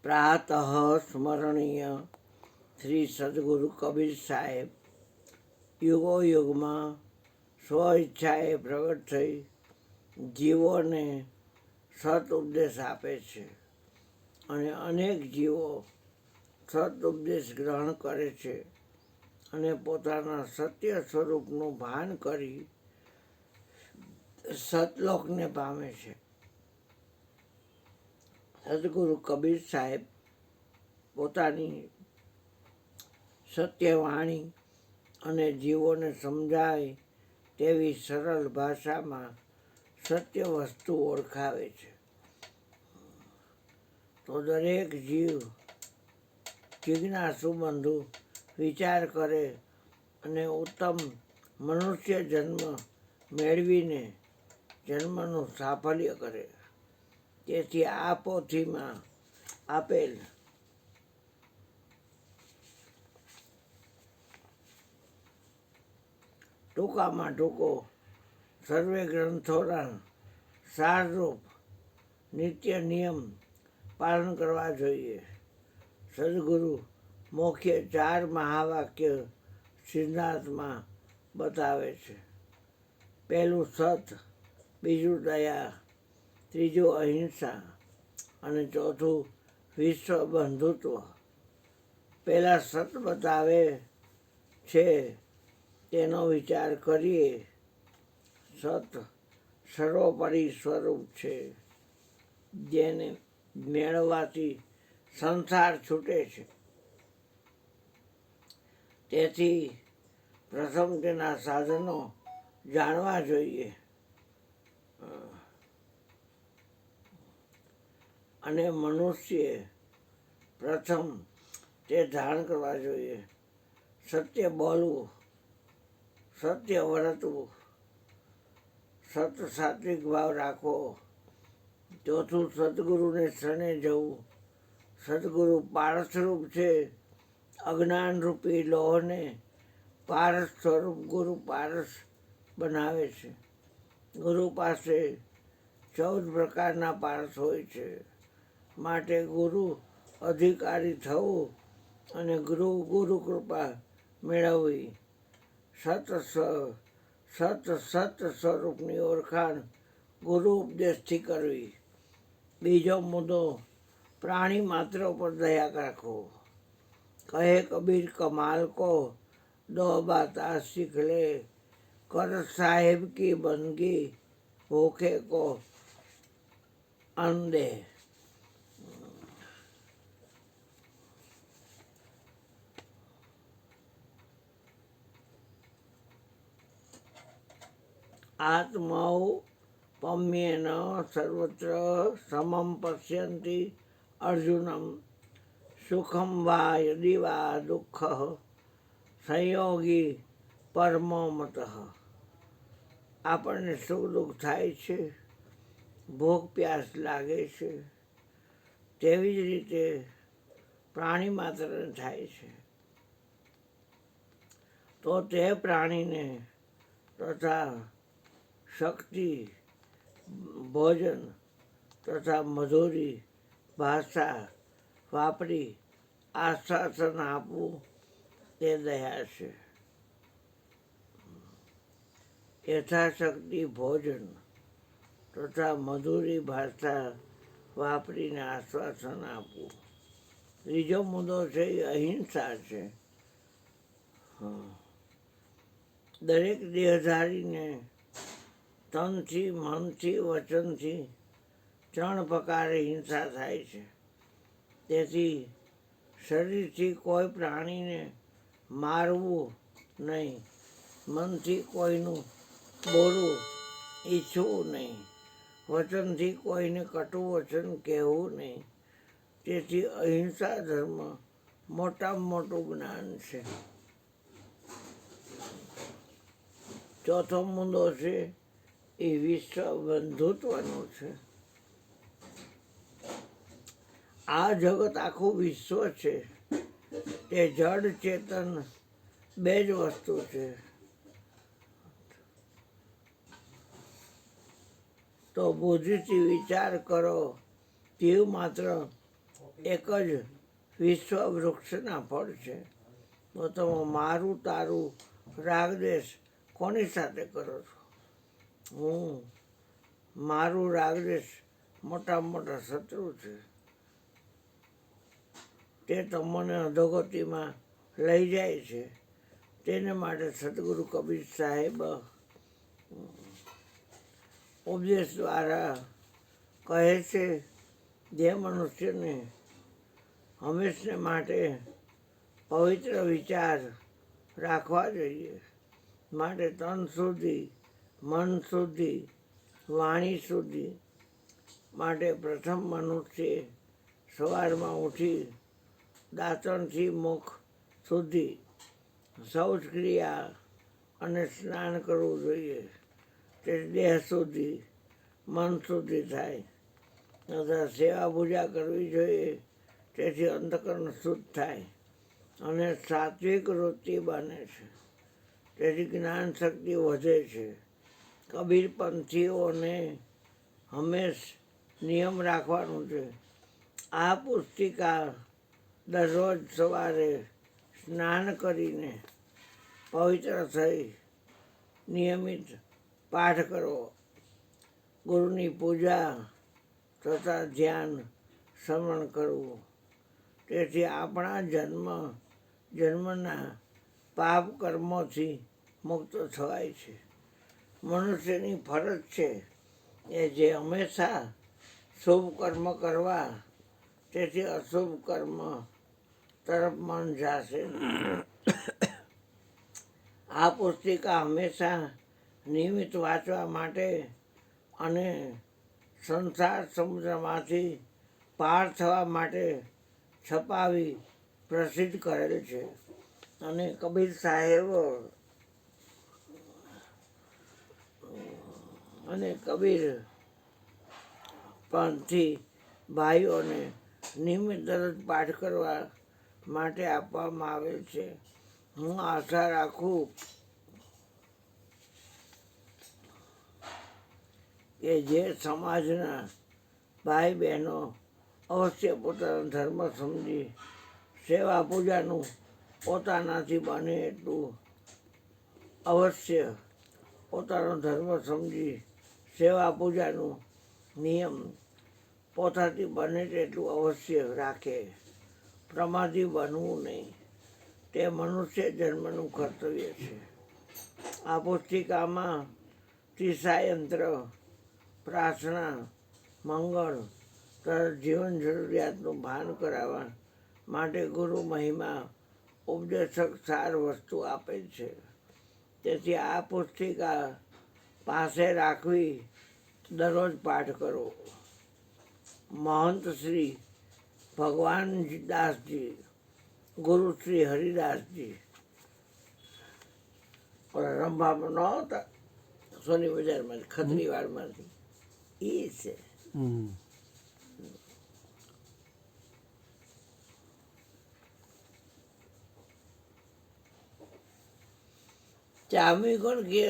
પ્રાતઃ સ્મરણીય શ્રી સદગુરુ કબીર સાહેબ યુગો યુગમાં સ્વ ઈચ્છાએ પ્રગટ થઈ જીવોને સત ઉપદેશ આપે છે અને અનેક જીવો સત ઉપદેશ ગ્રહણ કરે છે અને પોતાના સત્ય સ્વરૂપનું ભાન કરી સતલોકને પામે છે. સદગુરુ કબીર સાહેબ પોતાની સત્યવાણી અને જીવોને સમજાય તેવી સરળ ભાષામાં સત્ય વસ્તુ ઓળખાવે છે. તો દરેક જીવ જિજ્ઞાસુ બંધુ વિચાર કરે અને ઉત્તમ મનુષ્ય જન્મ મેળવીને જન્મનું સાફલ્ય કરે. તેથી આ પોથીમાં આપેલ ટૂંકામાં ટૂંકો સર્વે ગ્રંથોના સારરૂપ નિત્ય નિયમ પાલન કરવા જોઈએ. સદગુરુ મુખ્ય 4 મહાવાક્ય સિદ્ધાંતમાં બતાવે છે. પહેલું સત, બીજું દયા, ત્રીજું અહિંસા અને ચોથું વિશ્વ બંધુત્વ. પહેલાં સત બતાવે છે તેનો વિચાર કરીએ. સત સર્વોપરી સ્વરૂપ છે જેને મેળવવાથી સંસાર છૂટે છે. તેથી પ્રથમ તેના સાધનો જાણવા જોઈએ અને મનુષ્યે પ્રથમ તે ધારણ કરવા જોઈએ. સત્ય બોલવું, સત્ય વર્તવું, સત સાત્વિક ભાવ રાખવો. ચોથું સદગુરુને શરણે જવું. સદગુરુ પારસરૂપ છે. અજ્ઞાનરૂપી લોહને પારસ સ્વરૂપ ગુરુ પારસ બનાવે છે. ગુરુ પાસે 14 પ્રકારના પારસ હોય છે. માટે ગુરુ અધિકારી થવું અને ગુરુ કૃપા મેળવવી. સત સ્વરૂપની ઓળખાણ ગુરુ ઉપદેશથી કરવી. બીજો મુદ્દો પ્રાણી માત્ર પર દયા રાખવો. કહે કબીર કમાલ કો દો બાતા सीख ले, कर साहेब की बंदगी भूखे को अन्न दे. આત્મૌ પમ્યેન સર્વત્ર સમમ પશ્યન્તિ અર્જુનમ સુખમ વા યદિ વા દુઃખ સંયોગી પરમો મતઃ. આપણને સુખ દુઃખ થાય છે, ભૂખ પ્યાસ લાગે છે, તેવી જ રીતે પ્રાણી માત્રને થાય છે. તો તે પ્રાણીને તથા શક્તિ, ભોજન તથા મધુરી ભાષા વાપરી આશ્વાસન આપવું તે દયા છે. યથાશક્તિ ભોજન તથા મધુરી ભાષા વાપરીને આશ્વાસન આપવું. ત્રીજો મુદ્દો છે એ અહિંસા છે. દરેક દેહધારીને તનથી, મનથી, વચનથી 3 પ્રકારે હિંસા થાય છે. તેથી શરીરથી કોઈ પ્રાણીને મારવું નહીં, મનથી કોઈનું બોલવું ઈચ્છવું નહીં, વચનથી કોઈને કટુ વચન કહેવું નહીં. તેથી અહિંસા ધર્મ મોટામાં મોટું જ્ઞાન છે. ચોથો મુદ્દો છે એ વિશ્વ બંધુત્વનો છે. આ જગત આખું વિશ્વ છે તે જડ ચેતન 2 જ વસ્તુ છે. તો બુદ્ધિથી વિચાર કરો. જીવ માત્ર એક જ વિશ્વ વૃક્ષના ફળ છે. તો તમે મારું તારું રાગદ્વેષ કોની સાથે કરો છો? હું મારું રાગદ્વેષ મોટા મોટા શત્રુ છે. તે તમને અધોગતિમાં લઈ જાય છે. તેને માટે સદગુરુ કબીર સાહેબ ઉપદેશ દ્વારા કહે છે, જે મનુષ્યને હંમેશને માટે પવિત્ર વિચાર રાખવા જોઈએ, માટે તન શુદ્ધિ, મન શુદ્ધિ, વાણી શુદ્ધિ માટે પ્રથમ મનુષ્ય સવારમાં ઉઠી દાંતણથી મુખ સુધી શૌચ ક્રિયા અને સ્નાન કરવું જોઈએ. તે દેહ શુદ્ધિ, મન શુદ્ધિ થાય તથા સેવા પૂજા કરવી જોઈએ. તેથી અંતકરણ શુદ્ધ થાય અને સાત્વિક વૃત્તિ બને છે. તેથી જ્ઞાન શક્તિ વધે છે. કબીરપંથીઓને હંમેશ નિયમ રાખવાનું છે. આ પુસ્તિકા દરરોજ સવારે સ્નાન કરીને પવિત્ર થઈ નિયમિત પાઠ કરો. ગુરુની પૂજા તથા ધ્યાન શ્રવણ કરવું. તેથી આપણા જન્મના પાપ કર્મોથી મુક્ત થવાય છે. મનુષ્યની ફરજ છે એ જે હંમેશા શુભ કર્મ કરવા, તેથી અશુભ કર્મ તરફ મન જશે. આ પુસ્તિકા હંમેશા નિયમિત વાંચવા માટે અને સંસાર સમુદ્રમાંથી પાર થવા માટે છપાવી પ્રસિદ્ધ કરેલ છે. અને કબીર સાહેબ અને કબીર પંથી ભાઈઓને નિયમિત દરરોજ પાઠ કરવા માટે આપવામાં આવેલ છે. હું આશા રાખું કે જે સમાજના ભાઈ બહેનો અવશ્ય પોતાનો ધર્મ સમજી સેવા પૂજાનું પોતાનાથી બને એટલું અવશ્ય પોતાનો ધર્મ સમજી સેવા પૂજાનું નિયમ પોતાથી બને તેટલું અવશ્ય રાખે. પ્રમાદી બનવું નહીં, તે મનુષ્ય જન્મનું કર્તવ્ય છે. આ પુસ્તિકામાં તિસાયંત્ર, પ્રાર્થના, મંગળ તથા જીવન જરૂરિયાતનું ભાન કરાવવા માટે ગુરુ મહિમા ઉપદેશક સાર વસ્તુ આપે છે. તેથી આ પુસ્તિકા પાસે રાખવી, દરરોજ પાઠ કરો. મહંત શ્રી ભગવાનદાસજી, ગુરુ શ્રી હરિદાસજી રંભામાં ન હતા, સોની બજારમાંથી ખત્રીવાડમાંથી એ છે. ચામી કોણ કે